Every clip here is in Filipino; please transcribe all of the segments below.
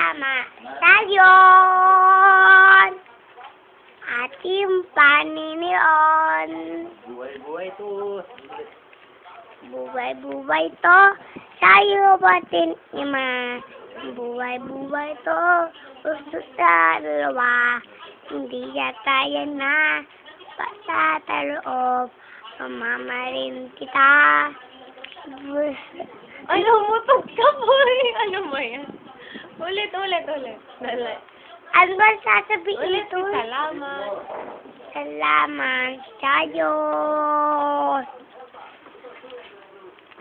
Tama. Sayon! Ating Panginoon. Buhay-buhay to. Buhay-buhay to. Sa'yo batin ima. Buhay-buhay to. Gusto sa dalawa. Hindi yata yan na. Basta taloob. Mamamarin kita. Ano, mutog ka po eh. Ano mo yan? Ulit. Dali. Ano ba sasabihin Ulit, ito? salamat. Salamat sa'yo.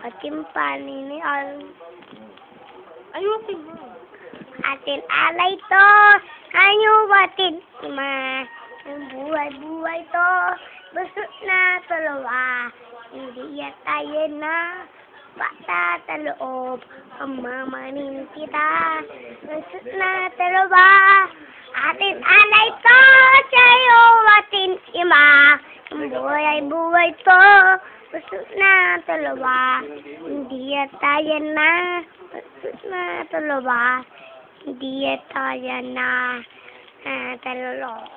Ating Panginoon. Ayusin mo. Atin alay to. Ano batin ima. Ang buhay-buhay to. Busot na dalawa. Hindi yata yan na. Bata sa loob. Pamamanin kita. Busot na dalawa. Atin alay to. Sa'yo atin ima. Ang buhay-buhay to. Busot na dalawa. Hindi yata yan na. Busot na dalawa. Hindi yata yan na. Dalawa.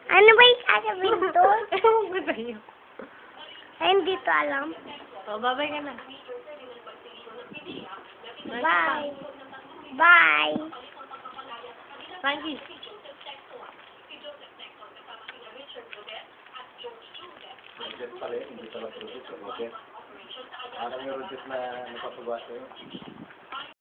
Ano ba yung sasabihin doon? Ewan ko sa'yo. Ay, hindi to alam. O, babay ka na. Bye. Bye. Frankie. Hindi pala producer. Okay. Ano yung producer na napapagawa sa'yo?